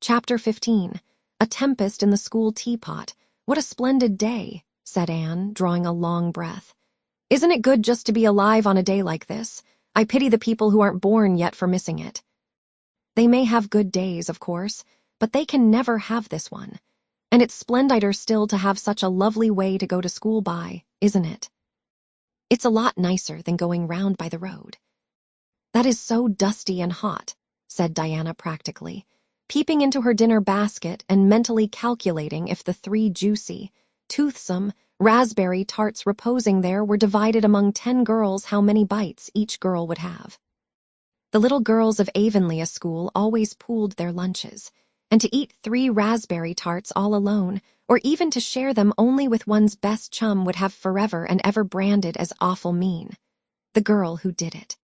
Chapter 15. A Tempest in the School Teapot. What a splendid day, said Anne, drawing a long breath. Isn't it good just to be alive on a day like this? I pity the people who aren't born yet for missing it. They may have good days, of course, but they can never have this one. And it's splendider still to have such a lovely way to go to school by, isn't it? It's a lot nicer than going round by the road. That is so dusty and hot, said Diana practically, peeping into her dinner basket and mentally calculating if the 3 juicy, toothsome, raspberry tarts reposing there were divided among 10 girls, how many bites each girl would have. The little girls of Avonlea School always pooled their lunches, and to eat 3 raspberry tarts all alone, or even to share them only with one's best chum, would have forever and ever branded as awful mean. The girl who did it.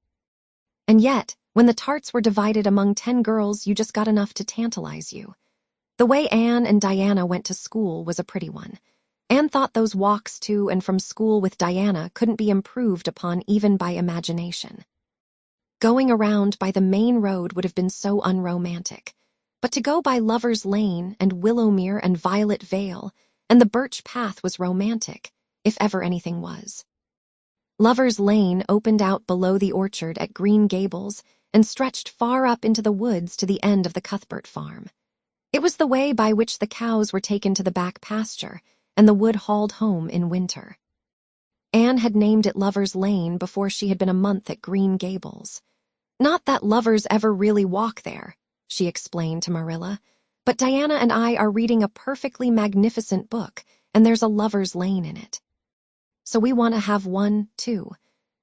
And yet, when the tarts were divided among 10 girls, you just got enough to tantalize you. The way Anne and Diana went to school was a pretty one. Anne thought those walks to and from school with Diana couldn't be improved upon even by imagination. Going around by the main road would have been so unromantic, but to go by Lover's Lane and Willowmere and Violet Vale and the Birch Path was romantic, if ever anything was. Lover's Lane opened out below the orchard at Green Gables and stretched far up into the woods to the end of the Cuthbert farm. It was the way by which the cows were taken to the back pasture and the wood hauled home in winter. Anne had named it Lover's Lane before she had been a month at Green Gables. Not that lovers ever really walk there, she explained to Marilla, but Diana and I are reading a perfectly magnificent book, and there's a Lover's Lane in it. So we want to have one, too.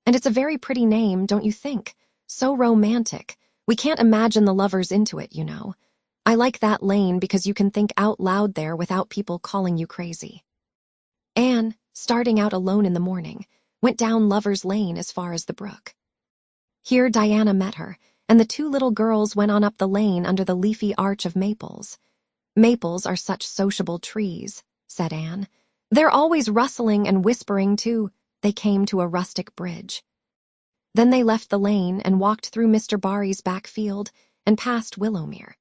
And it's a very pretty name, don't you think? So romantic. We can't imagine the lovers into it, you know. I like that lane because you can think out loud there without people calling you crazy. Anne, starting out alone in the morning, went down Lover's Lane as far as the brook. Here Diana met her, and the 2 little girls went on up the lane under the leafy arch of maples. Maples are such sociable trees, said Anne. They're always rustling and whispering, too. They came to a rustic bridge. Then they left the lane and walked through Mr. Barry's back field and past Willowmere.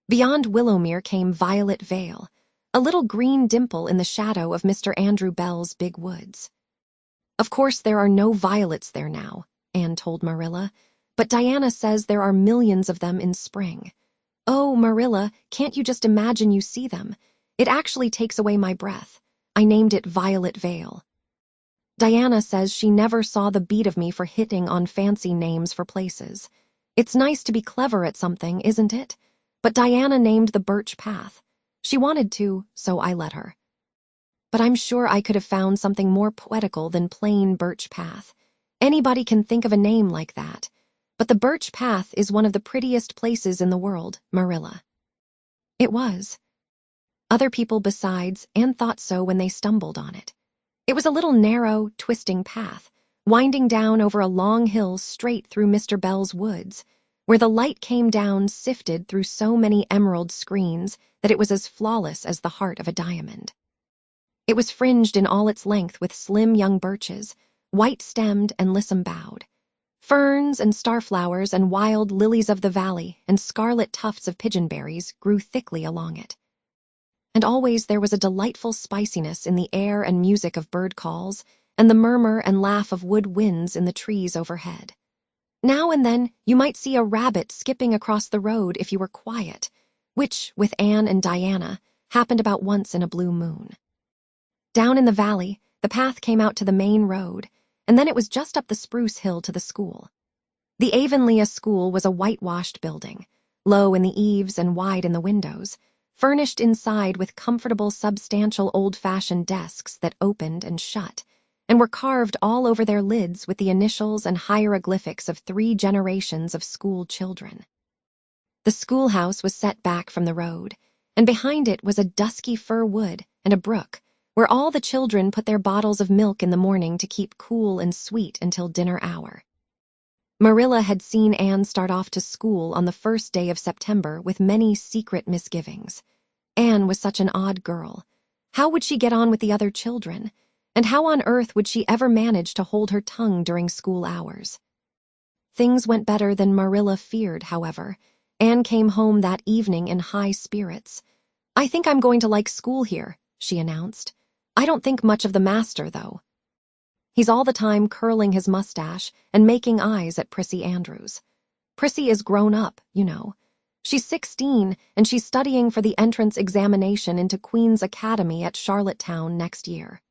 Beyond Willowmere came Violet Vale, a little green dimple in the shadow of Mr. Andrew Bell's big woods. Of course there are no violets there now, Anne told Marilla, but Diana says there are millions of them in spring. Oh, Marilla, can't you just imagine you see them? It actually takes away my breath. I named it Violet Vale. Diana says she never saw the beat of me for hitting on fancy names for places. It's nice to be clever at something, isn't it? But Diana named the Birch Path. She wanted to, so I let her. But I'm sure I could have found something more poetical than plain Birch Path. Anybody can think of a name like that. But the Birch Path is one of the prettiest places in the world, Marilla. It was. Other people besides, Anne thought so when they stumbled on it. It was a little narrow, twisting path, winding down over a long hill straight through Mr. Bell's woods, where the light came down sifted through so many emerald screens that it was as flawless as the heart of a diamond. It was fringed in all its length with slim young birches, white-stemmed and lissom-boughed. Ferns and starflowers and wild lilies of the valley and scarlet tufts of pigeonberries grew thickly along it. And always there was a delightful spiciness in the air and music of bird calls and the murmur and laugh of wood winds in the trees overhead. Now and then you might see a rabbit skipping across the road if you were quiet, which, with Anne and Diana, happened about once in a blue moon. Down in the valley, the path came out to the main road, and then it was just up the spruce hill to the school. The Avonlea School was a whitewashed building, low in the eaves and wide in the windows, furnished inside with comfortable, substantial, old-fashioned desks that opened and shut, and were carved all over their lids with the initials and hieroglyphics of 3 generations of school children. The schoolhouse was set back from the road, and behind it was a dusky fir wood and a brook, where all the children put their bottles of milk in the morning to keep cool and sweet until dinner hour. Marilla had seen Anne start off to school on the first day of September with many secret misgivings. Anne was such an odd girl. How would she get on with the other children? And how on earth would she ever manage to hold her tongue during school hours? Things went better than Marilla feared, however. Anne came home that evening in high spirits. "I think I'm going to like school here," she announced. "I don't think much of the master, though. He's all the time curling his mustache and making eyes at Prissy Andrews. Prissy is grown up, you know. She's 16, and she's studying for the entrance examination into Queen's Academy at Charlottetown next year.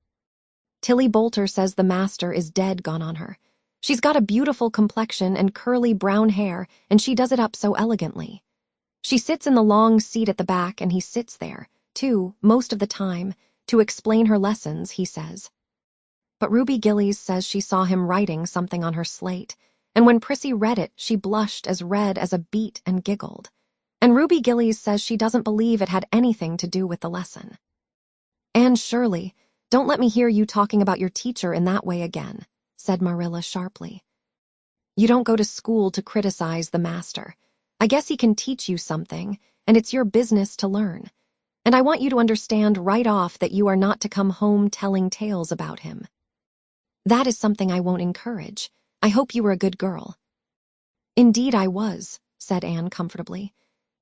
Tilly Boulter says the master is dead gone on her. She's got a beautiful complexion and curly brown hair, and she does it up so elegantly. She sits in the long seat at the back, and he sits there, too, most of the time, to explain her lessons, he says. But Ruby Gillies says she saw him writing something on her slate, and when Prissy read it, she blushed as red as a beet and giggled. And Ruby Gillies says she doesn't believe it had anything to do with the lesson. Anne Shirley, don't let me hear you talking about your teacher in that way again, said Marilla sharply. You don't go to school to criticize the master. I guess he can teach you something, and it's your business to learn. And I want you to understand right off that you are not to come home telling tales about him. That is something I won't encourage. I hope you were a good girl. Indeed I was, said Anne comfortably.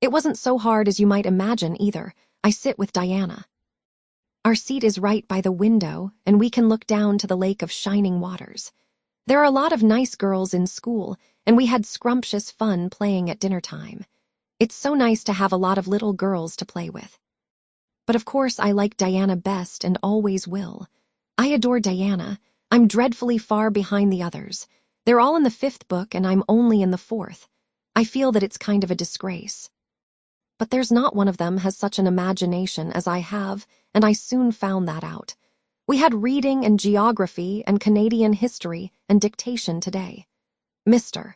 It wasn't so hard as you might imagine either. I sit with Diana. Our seat is right by the window, and we can look down to the lake of shining waters. There are a lot of nice girls in school, and we had scrumptious fun playing at dinner time. It's so nice to have a lot of little girls to play with. But of course I like Diana best and always will. I adore Diana. I'm dreadfully far behind the others. They're all in the 5th book, and I'm only in the 4th. I feel that it's kind of a disgrace. But there's not one of them has such an imagination as I have, and I soon found that out. We had reading and geography and Canadian history and dictation today. Mr.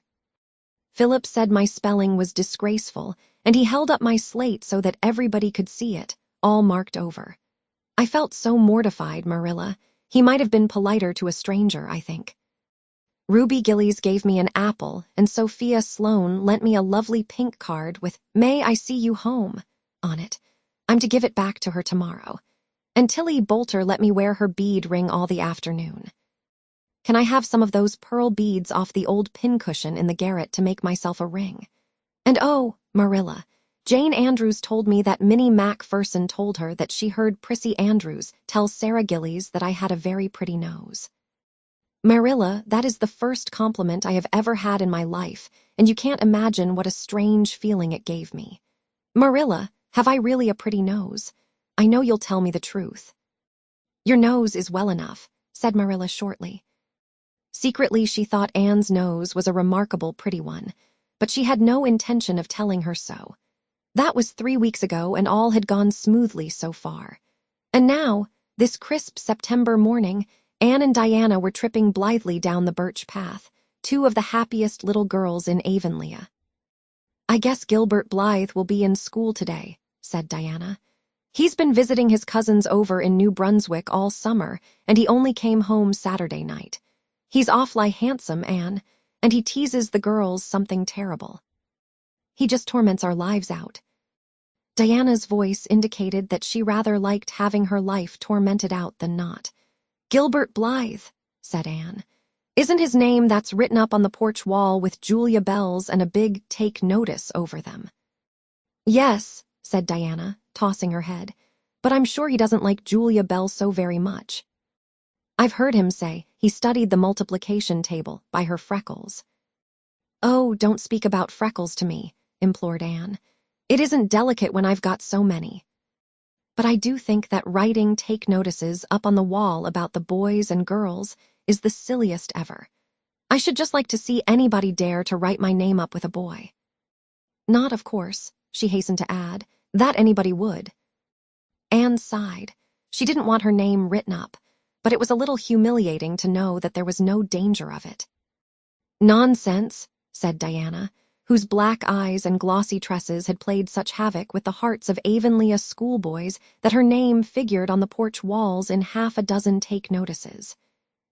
Philip said my spelling was disgraceful, and he held up my slate so that everybody could see it, all marked over. I felt so mortified, Marilla. He might have been politer to a stranger, I think. Ruby Gillies gave me an apple, and Sophia Sloane lent me a lovely pink card with "May I see you home" on it. I'm to give it back to her tomorrow. And Tilly Boulter let me wear her bead ring all the afternoon. Can I have some of those pearl beads off the old pincushion in the garret to make myself a ring? And oh, Marilla, Jane Andrews told me that Minnie Macpherson told her that she heard Prissy Andrews tell Sarah Gillies that I had a very pretty nose. Marilla, that is the first compliment I have ever had in my life, and you can't imagine what a strange feeling it gave me. Marilla, have I really a pretty nose? I know you'll tell me the truth. Your nose is well enough, said Marilla shortly. Secretly, she thought Anne's nose was a remarkable pretty one, but she had no intention of telling her so. That was 3 weeks ago, and all had gone smoothly so far. And now, this crisp September morning, Anne and Diana were tripping blithely down the birch path, 2 of the happiest little girls in Avonlea. I guess Gilbert Blythe will be in school today, said Diana. He's been visiting his cousins over in New Brunswick all summer, and he only came home Saturday night. He's awfully handsome, Anne, and he teases the girls something terrible. He just torments our lives out. Diana's voice indicated that she rather liked having her life tormented out than not. Gilbert Blythe, said Anne. Isn't his name that's written up on the porch wall with Julia bells and a big "Take Notice" over them? Yes, said Diana, tossing her head, but I'm sure he doesn't like Julia Bell so very much. I've heard him say he studied the multiplication table by her freckles. Oh, don't speak about freckles to me, implored Anne. It isn't delicate when I've got so many. But I do think that writing take notices up on the wall about the boys and girls is the silliest ever. I should just like to see anybody dare to write my name up with a boy. Not, of course, she hastened to add, that anybody would. Anne sighed. She didn't want her name written up, but it was a little humiliating to know that there was no danger of it. Nonsense, said Diana, whose black eyes and glossy tresses had played such havoc with the hearts of Avonlea schoolboys that her name figured on the porch walls in 6 take notices.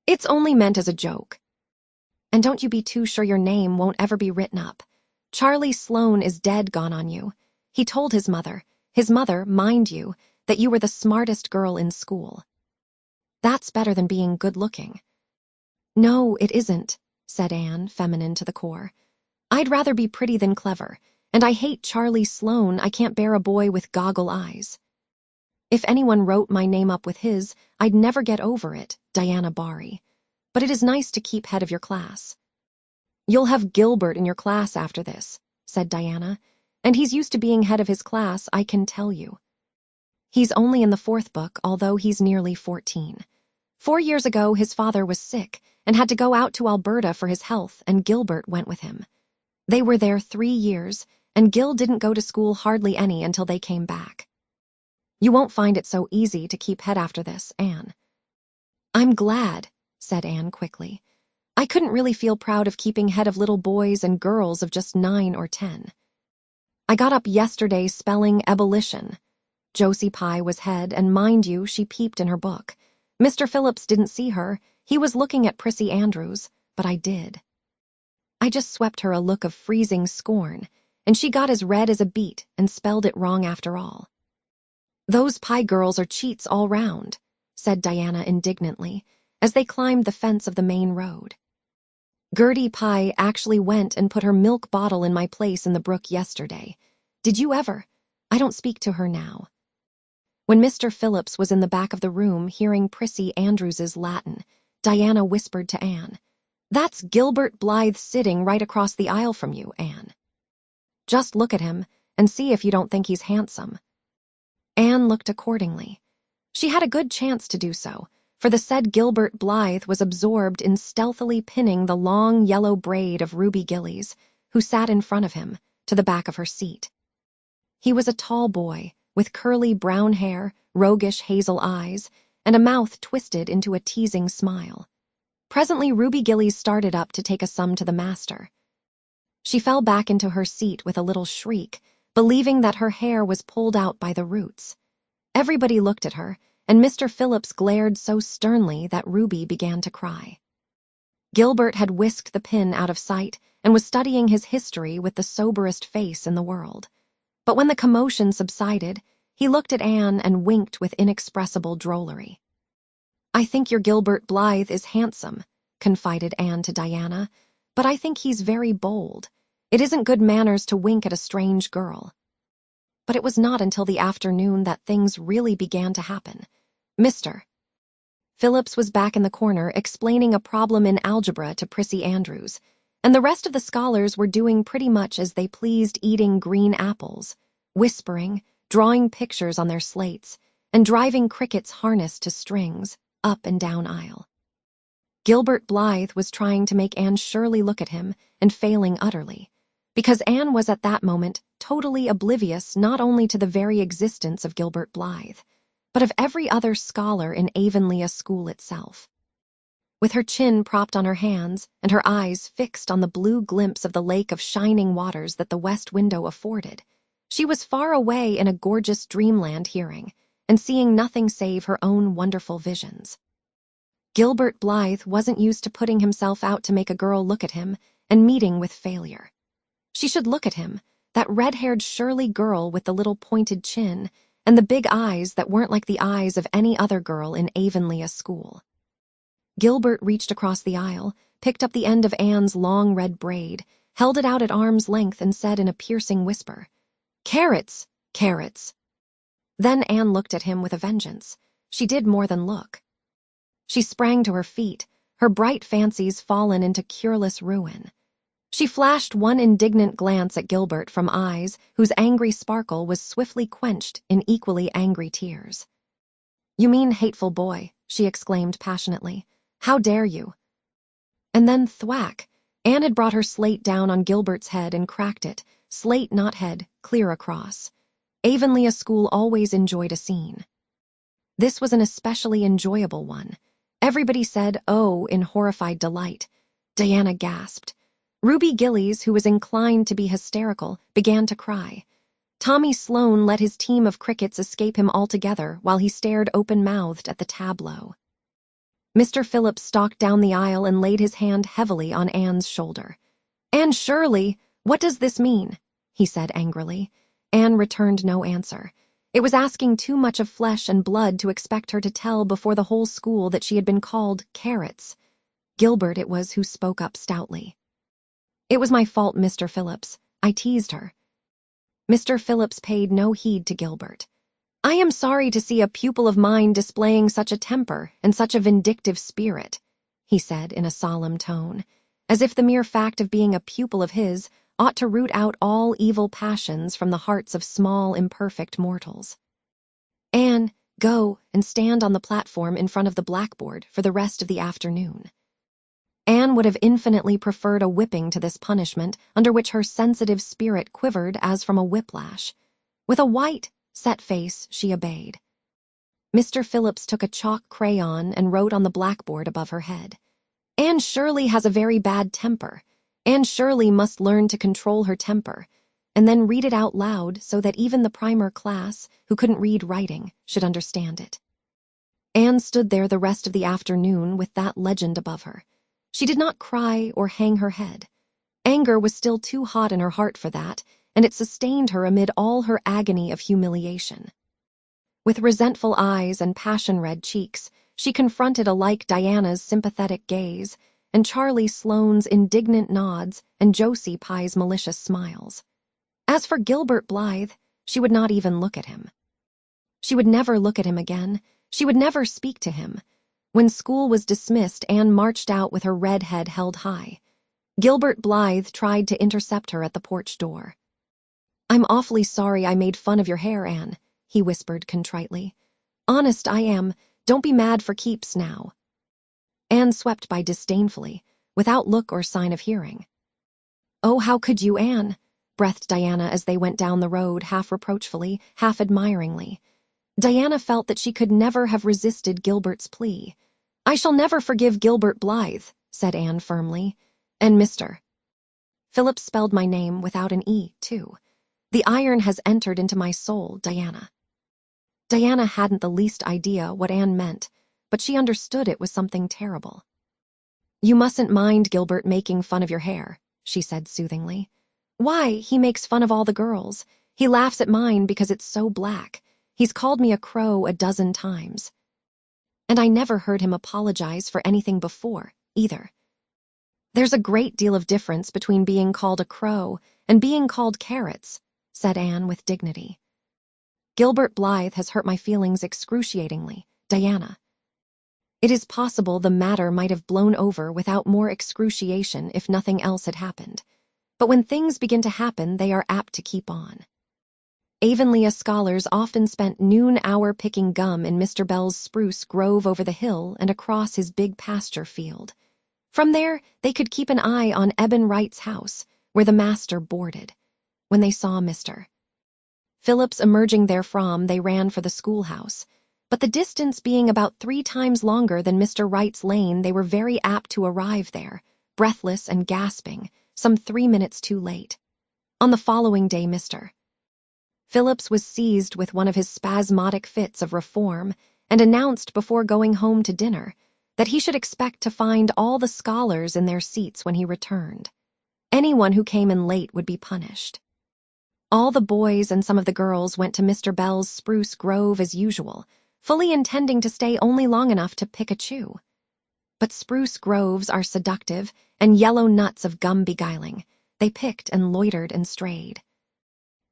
It's only meant as a joke. And don't you be too sure your name won't ever be written up. Charlie Sloane is dead gone on you. He told his mother, mind you, that you were the smartest girl in school. That's better than being good-looking. No, it isn't, said Anne, feminine to the core. I'd rather be pretty than clever, And I hate Charlie Sloane. I can't bear a boy with goggle eyes. If anyone wrote my name up with his, I'd never get over it, Diana Barry. But it is nice to keep head of your class. You'll have Gilbert in your class after this, said Diana, and he's used to being head of his class, I can tell you. He's only in the 4th book, although he's nearly 14. 4 years ago, his father was sick and had to go out to Alberta for his health, and Gilbert went with him. They were there 3 years, and Gil didn't go to school hardly any until they came back. You won't find it so easy to keep head after this, Anne. I'm glad, said Anne quickly. I couldn't really feel proud of keeping head of little boys and girls of just 9 or 10. I got up yesterday spelling ebullition. Josie Pye was head, and mind you, she peeped in her book. Mr. Phillips didn't see her. He was looking at Prissy Andrews, but I did. I just swept her a look of freezing scorn, and she got as red as a beet and spelled it wrong after all. Those Pye girls are cheats all round, said Diana indignantly, as they climbed the fence of the main road. Gertie Pye actually went and put her milk bottle in my place in the brook yesterday. Did you ever? I don't speak to her now. When Mr. Phillips was in the back of the room hearing Prissy Andrews's Latin, Diana whispered to Anne, That's Gilbert Blythe sitting right across the aisle from you, Anne. Just look at him and see if you don't think he's handsome. Anne looked accordingly. She had a good chance to do so, for the said Gilbert Blythe was absorbed in stealthily pinning the long yellow braid of Ruby Gillies, who sat in front of him, to the back of her seat. He was a tall boy, with curly brown hair, roguish hazel eyes, and a mouth twisted into a teasing smile. Presently Ruby Gillies started up to take a sum to the master. She fell back into her seat with a little shriek, believing that her hair was pulled out by the roots. Everybody looked at her, and Mr. Phillips glared so sternly that Ruby began to cry. Gilbert had whisked the pin out of sight and was studying his history with the soberest face in the world. But when the commotion subsided, he looked at Anne and winked with inexpressible drollery. I think your Gilbert Blythe is handsome, confided Anne to Diana, but I think he's very bold. It isn't good manners to wink at a strange girl. But it was not until the afternoon that things really began to happen. Mr. Phillips was back in the corner explaining a problem in algebra to Prissy Andrews, and the rest of the scholars were doing pretty much as they pleased, eating green apples, whispering, drawing pictures on their slates, and driving crickets harnessed to strings up and down aisle. Gilbert Blythe was trying to make Anne Shirley look at him and failing utterly, because Anne was at that moment totally oblivious not only to the very existence of Gilbert Blythe, but of every other scholar in Avonlea School itself. With her chin propped on her hands and her eyes fixed on the blue glimpse of the lake of shining waters that the west window afforded, she was far away in a gorgeous dreamland hearing and seeing nothing save her own wonderful visions. Gilbert Blythe wasn't used to putting himself out to make a girl look at him and meeting with failure. She should look at him, that red-haired Shirley girl with the little pointed chin and the big eyes that weren't like the eyes of any other girl in Avonlea School. Gilbert reached across the aisle, picked up the end of Anne's long red braid, held it out at arm's length and said in a piercing whisper, "Carrots, carrots." Then Anne looked at him with a vengeance. She did more than look. She sprang to her feet, her bright fancies fallen into cureless ruin. She flashed one indignant glance at Gilbert from eyes whose angry sparkle was swiftly quenched in equally angry tears. "You mean hateful boy," she exclaimed passionately. "How dare you?" And then thwack! Anne had brought her slate down on Gilbert's head and cracked it, slate not head, clear across. Avonlea School always enjoyed a scene. This was an especially enjoyable one. Everybody said, "Oh," in horrified delight. Diana gasped. Ruby Gillies, who was inclined to be hysterical, began to cry. Tommy Sloane let his team of crickets escape him altogether while he stared open-mouthed at the tableau. Mr. Phillips stalked down the aisle and laid his hand heavily on Anne's shoulder. "Anne Shirley, what does this mean?" he said angrily. Anne returned no answer. It was asking too much of flesh and blood to expect her to tell before the whole school that she had been called carrots. Gilbert it was who spoke up stoutly. "It was my fault, Mr. Phillips. I teased her. Mr. Phillips paid no heed to Gilbert. "I am sorry to see a pupil of mine displaying such a temper and such a vindictive spirit," he said in a solemn tone, as if the mere fact of being a pupil of his ought to root out all evil passions from the hearts of small, imperfect mortals. "Anne, go and stand on the platform in front of the blackboard for the rest of the afternoon." Anne would have infinitely preferred a whipping to this punishment, under which her sensitive spirit quivered as from a whiplash. With a white, set face, she obeyed. Mr. Phillips took a chalk crayon and wrote on the blackboard above her head. "Anne Shirley has a very bad temper. Anne Shirley must learn to control her temper," and then read it out loud so that even the primer class, who couldn't read writing, should understand it. Anne stood there the rest of the afternoon with that legend above her. She did not cry or hang her head. Anger was still too hot in her heart for that, and it sustained her amid all her agony of humiliation. With resentful eyes and passion-red cheeks, she confronted alike Diana's sympathetic gaze and Charlie Sloane's indignant nods and Josie Pye's malicious smiles. As for Gilbert Blythe, she would not even look at him. She would never look at him again. She would never speak to him. When school was dismissed, Anne marched out with her red head held high. Gilbert Blythe tried to intercept her at the porch door. "I'm awfully sorry I made fun of your hair, Anne," he whispered contritely. "Honest, I am. Don't be mad for keeps now." Anne swept by disdainfully, without look or sign of hearing. "Oh, how could you, Anne?" breathed Diana as they went down the road, half reproachfully, half admiringly. Diana felt that she could never have resisted Gilbert's plea. "I shall never forgive Gilbert Blythe," said Anne firmly. "And Mr. Phillips spelled my name without an E, too. The iron has entered into my soul, Diana." Diana hadn't the least idea what Anne meant, but she understood it was something terrible. "You mustn't mind Gilbert making fun of your hair," she said soothingly. "Why, he makes fun of all the girls. He laughs at mine because it's so black. He's called me a crow a dozen times. And I never heard him apologize for anything before, either." "There's a great deal of difference between being called a crow and being called carrots," said Anne with dignity. "Gilbert Blythe has hurt my feelings excruciatingly, Diana. It is possible the matter might have blown over without more excruciation if nothing else had happened. But when things begin to happen, they are apt to keep on." Avonlea scholars often spent noon hour picking gum in Mr. Bell's spruce grove over the hill and across his big pasture field. From there, they could keep an eye on Eben Wright's house, where the master boarded. When they saw Mr. Phillips emerging therefrom, they ran for the schoolhouse. But the distance being about 3 times longer than Mr. Wright's lane, they were very apt to arrive there, breathless and gasping, some 3 minutes too late. On the following day, Mr. Phillips was seized with one of his spasmodic fits of reform and announced before going home to dinner that he should expect to find all the scholars in their seats when he returned. Anyone who came in late would be punished. All the boys and some of the girls went to Mr. Bell's spruce grove as usual, fully intending to stay only long enough to pick a chew. But spruce groves are seductive and yellow nuts of gum beguiling. They picked and loitered and strayed.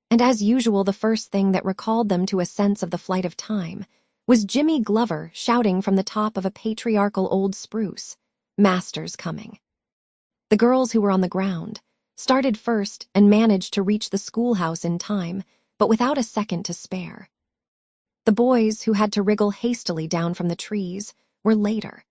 And as usual, the first thing that recalled them to a sense of the flight of time was Jimmy Glover shouting from the top of a patriarchal old spruce, "Master's coming." The girls who were on the ground started first and managed to reach the schoolhouse in time, but without a second to spare. The boys, who had to wriggle hastily down from the trees, were later.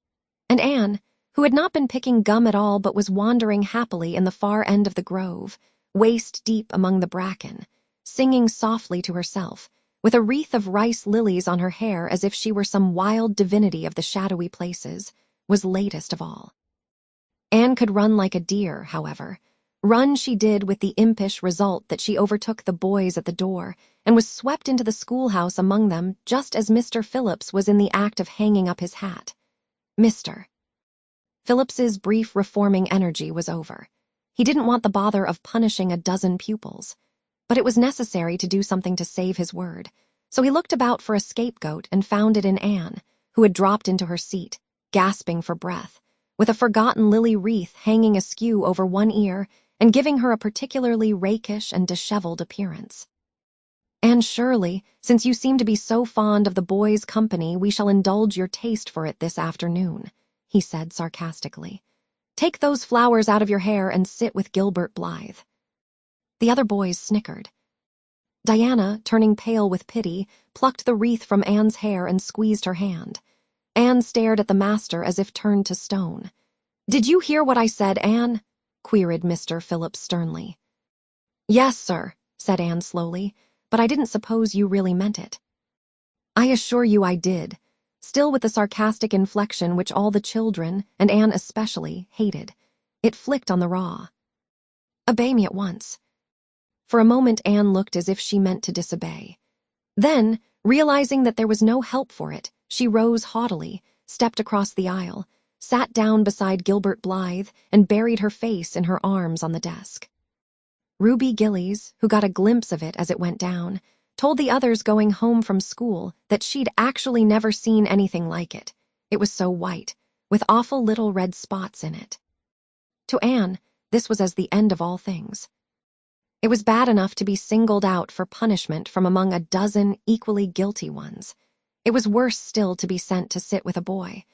And Anne, who had not been picking gum at all but was wandering happily in the far end of the grove, waist-deep among the bracken, singing softly to herself, with a wreath of rice lilies on her hair as if she were some wild divinity of the shadowy places, was latest of all. Anne could run like a deer, however. Run she did, with the impish result that she overtook the boys at the door and was swept into the schoolhouse among them just as Mr. Phillips was in the act of hanging up his hat. Mr. Phillips's brief reforming energy was over. He didn't want the bother of punishing a dozen pupils. But it was necessary to do something to save his word, so he looked about for a scapegoat and found it in Anne, who had dropped into her seat, gasping for breath, with a forgotten lily wreath hanging askew over one ear and giving her a particularly rakish and disheveled appearance. And surely, since you seem to be so fond of the boys' company, we shall indulge your taste for it this afternoon, he said sarcastically. Take those flowers out of your hair and sit with Gilbert Blythe. The other boys snickered. Diana, turning pale with pity, plucked the wreath from Anne's hair and squeezed her hand. Anne stared at the master as if turned to stone. "Did you hear what I said, Anne?" queried Mr. Phillips sternly. "Yes, sir," said Anne slowly, "but I didn't suppose you really meant it." "I assure you I did," still with the sarcastic inflection which all the children, and Anne especially, hated. It flicked on the raw. "Obey me at once." For a moment Anne looked as if she meant to disobey. Then, realizing that there was no help for it, she rose haughtily, stepped across the aisle, sat down beside Gilbert Blythe, and buried her face in her arms on the desk. Ruby Gillies, who got a glimpse of it as it went down, told the others going home from school that she'd actually never seen anything like it. It was so white, with awful little red spots in it. To Anne, this was as the end of all things. It was bad enough to be singled out for punishment from among a dozen equally guilty ones. It was worse still to be sent to sit with a boy.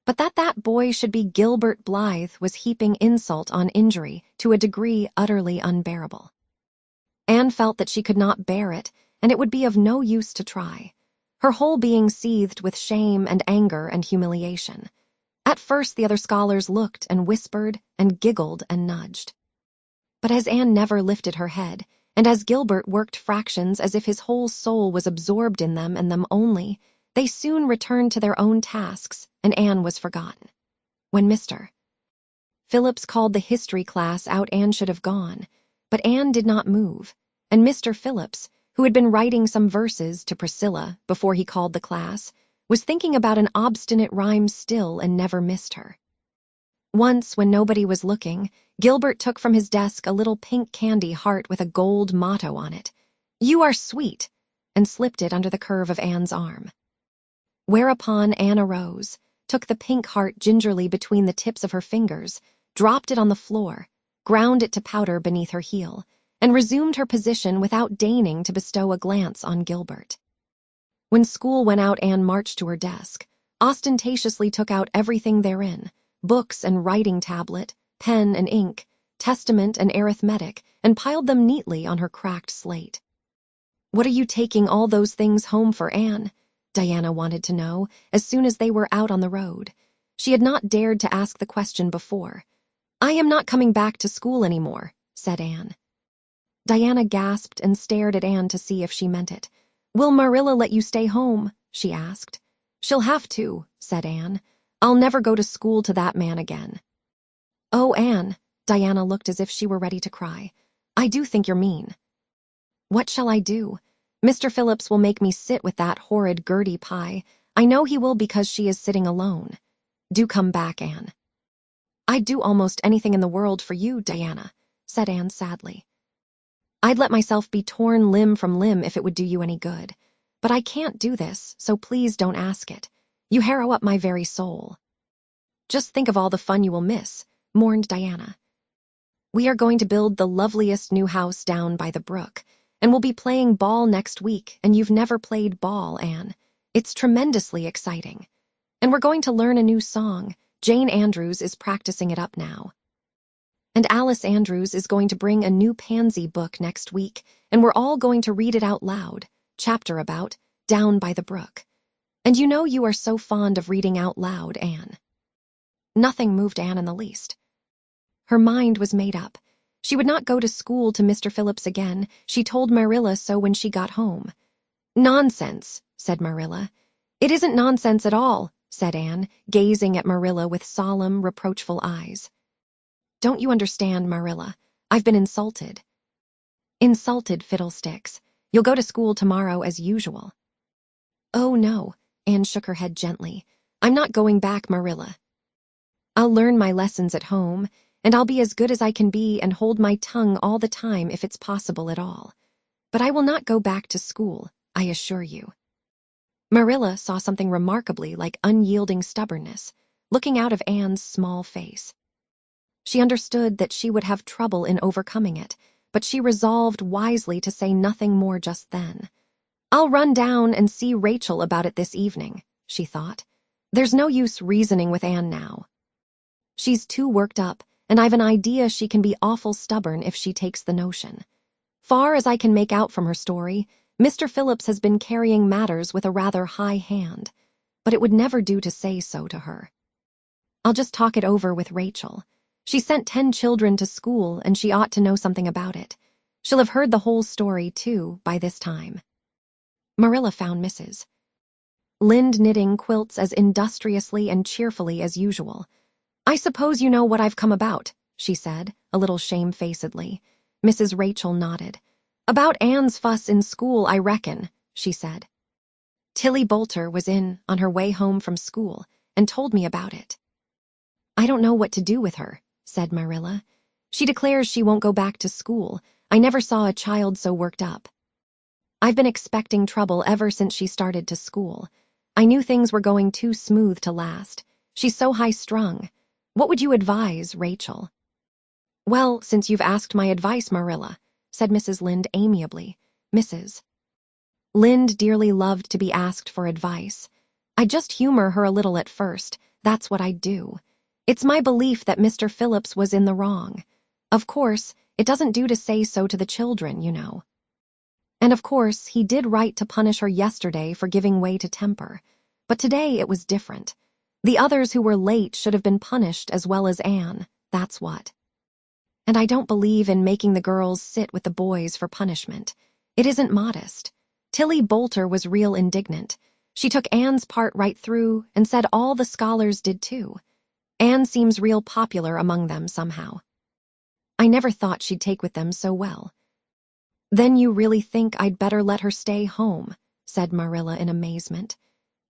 But that boy should be Gilbert Blythe was heaping insult on injury to a degree utterly unbearable. Anne felt that she could not bear it, and it would be of no use to try. Her whole being seethed with shame and anger and humiliation. At first the other scholars looked and whispered and giggled and nudged. But as Anne never lifted her head, and as Gilbert worked fractions as if his whole soul was absorbed in them and them only, they soon returned to their own tasks, and Anne was forgotten. When Mr. Phillips called the history class out, Anne should have gone, but Anne did not move, and Mr. Phillips, who had been writing some verses to Priscilla before he called the class, was thinking about an obstinate rhyme still and never missed her. Once, when nobody was looking, Gilbert took from his desk a little pink candy heart with a gold motto on it, "You are sweet," and slipped it under the curve of Anne's arm. Whereupon Anne arose, took the pink heart gingerly between the tips of her fingers, dropped it on the floor, ground it to powder beneath her heel, and resumed her position without deigning to bestow a glance on Gilbert. When school went out, Anne marched to her desk, ostentatiously took out everything therein, books and writing tablet, pen and ink, testament and arithmetic, and piled them neatly on her cracked slate. "What are you taking all those things home for, Anne?" Diana wanted to know as soon as they were out on the road. She had not dared to ask the question before. "I am not coming back to school anymore," said Anne. Diana gasped and stared at Anne to see if she meant it. "Will Marilla let you stay home?" she asked. "She'll have to," said Anne. "I'll never go to school to that man again." "Oh, Anne," Diana looked as if she were ready to cry. "I do think you're mean." "What shall I do? Mr. Phillips will make me sit with that horrid Gertie Pye. I know he will because she is sitting alone. Do come back, Anne." "I'd do almost anything in the world for you, Diana," said Anne sadly. "I'd let myself be torn limb from limb if it would do you any good. But I can't do this, so please don't ask it. You harrow up my very soul." "Just think of all the fun you will miss," mourned Diana. "We are going to build the loveliest new house down by the brook, and we'll be playing ball next week, and you've never played ball, Anne. It's tremendously exciting. And we're going to learn a new song. Jane Andrews is practicing it up now. And Alice Andrews is going to bring a new Pansy book next week, and we're all going to read it out loud, chapter about Down by the Brook. And you know you are so fond of reading out loud, Anne." Nothing moved Anne in the least. Her mind was made up. She would not go to school to Mr. Phillips again. She told Marilla so when she got home. "Nonsense," said Marilla. "It isn't nonsense at all," said Anne, gazing at Marilla with solemn, reproachful eyes. "Don't you understand, Marilla? I've been insulted." "Insulted, fiddlesticks. You'll go to school tomorrow as usual." "Oh, no," Anne shook her head gently. "I'm not going back, Marilla. I'll learn my lessons at home, and I'll be as good as I can be and hold my tongue all the time if it's possible at all. But I will not go back to school, I assure you." Marilla saw something remarkably like unyielding stubbornness looking out of Anne's small face. She understood that she would have trouble in overcoming it, but she resolved wisely to say nothing more just then. "I'll run down and see Rachel about it this evening," she thought. "There's no use reasoning with Anne now. She's too worked up, and I've an idea she can be awful stubborn if she takes the notion. Far as I can make out from her story, Mr. Phillips has been carrying matters with a rather high hand, but it would never do to say so to her. I'll just talk it over with Rachel. She sent 10 children to school, and she ought to know something about it. She'll have heard the whole story, too, by this time." Marilla found Mrs. Lynde knitting quilts as industriously and cheerfully as usual. "I suppose you know what I've come about," she said, a little shamefacedly. Mrs. Rachel nodded. "About Anne's fuss in school, I reckon," she said. "Tilly Boulter was in on her way home from school and told me about it." "I don't know what to do with her," said Marilla. "She declares she won't go back to school. I never saw a child so worked up. I've been expecting trouble ever since she started to school. I knew things were going too smooth to last. She's so high-strung. What would you advise, Rachel?" "Well, since you've asked my advice, Marilla," said Mrs. Lynde amiably. Mrs. Lynde dearly loved to be asked for advice. "I'd just humor her a little at first. That's what I'd do. It's my belief that Mr. Phillips was in the wrong. Of course, it doesn't do to say so to the children, you know. And of course, he did right to punish her yesterday for giving way to temper. But today it was different. The others who were late should have been punished as well as Anne, that's what. And I don't believe in making the girls sit with the boys for punishment. It isn't modest. Tilly Boulter was real indignant. She took Anne's part right through and said all the scholars did too. Anne seems real popular among them somehow. I never thought she'd take with them so well." "Then you really think I'd better let her stay home?" said Marilla in amazement.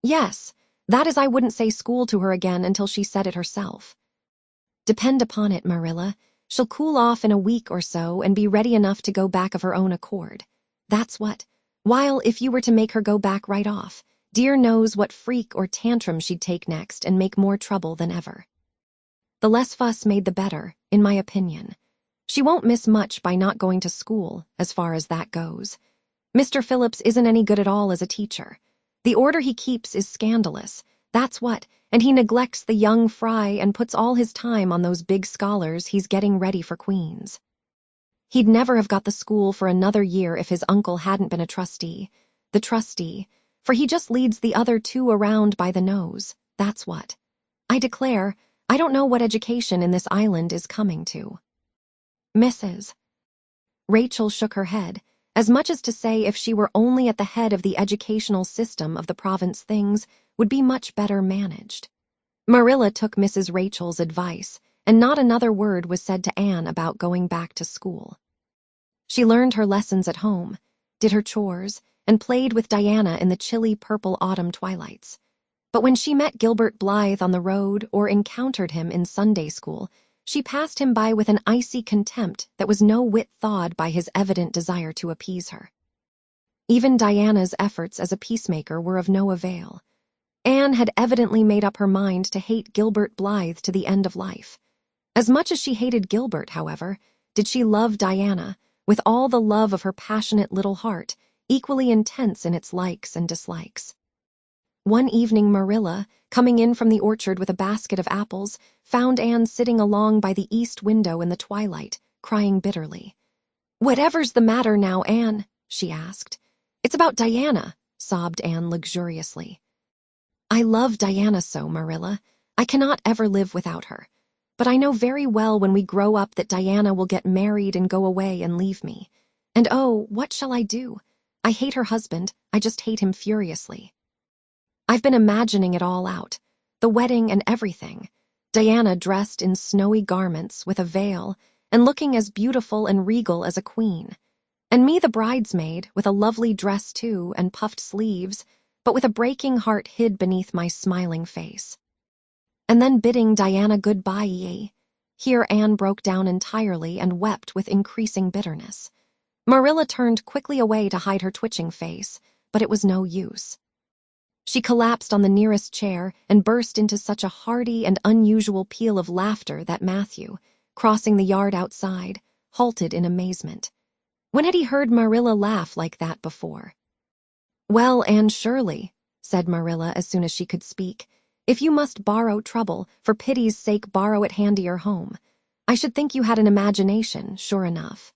"Yes, that is, I wouldn't say school to her again until she said it herself. Depend upon it, Marilla, she'll cool off in a week or so and be ready enough to go back of her own accord. That's what. While if you were to make her go back right off, dear knows what freak or tantrum she'd take next and make more trouble than ever. The less fuss made the better, in my opinion. She won't miss much by not going to school, as far as that goes. Mr. Phillips isn't any good at all as a teacher. The order he keeps is scandalous, that's what, and he neglects the young fry and puts all his time on those big scholars he's getting ready for Queen's. He'd never have got the school for another year if his uncle hadn't been a trustee. The trustee, for he just leads the other two around by the nose, that's what. I declare, I don't know what education in this island is coming to." Mrs. Rachel shook her head, as much as to say if she were only at the head of the educational system of the province things would be much better managed. Marilla took Mrs. Rachel's advice, and not another word was said to Anne about going back to school. She learned her lessons at home, did her chores, and played with Diana in the chilly purple autumn twilights. But when she met Gilbert Blythe on the road or encountered him in Sunday school, she passed him by with an icy contempt that was no whit thawed by his evident desire to appease her. Even Diana's efforts as a peacemaker were of no avail. Anne had evidently made up her mind to hate Gilbert Blythe to the end of life. As much as she hated Gilbert, however, did she love Diana, with all the love of her passionate little heart, equally intense in its likes and dislikes. One evening Marilla, coming in from the orchard with a basket of apples, found Anne sitting along by the east window in the twilight, crying bitterly. "Whatever's the matter now, Anne?" she asked. "It's about Diana," sobbed Anne luxuriously. "I love Diana so, Marilla. I cannot ever live without her. But I know very well when we grow up that Diana will get married and go away and leave me. And oh, what shall I do? I hate her husband. I just hate him furiously. I've been imagining it all out, the wedding and everything. Diana dressed in snowy garments with a veil and looking as beautiful and regal as a queen. And me the bridesmaid with a lovely dress too and puffed sleeves, but with a breaking heart hid beneath my smiling face. And then bidding Diana goodbye. Here Anne broke down entirely and wept with increasing bitterness. Marilla turned quickly away to hide her twitching face, but it was no use. She collapsed on the nearest chair and burst into such a hearty and unusual peal of laughter that Matthew, crossing the yard outside, halted in amazement. When had he heard Marilla laugh like that before? "Well, Anne Shirley," said Marilla as soon as she could speak, "if you must borrow trouble, for pity's sake borrow it handier home. I should think you had an imagination, sure enough."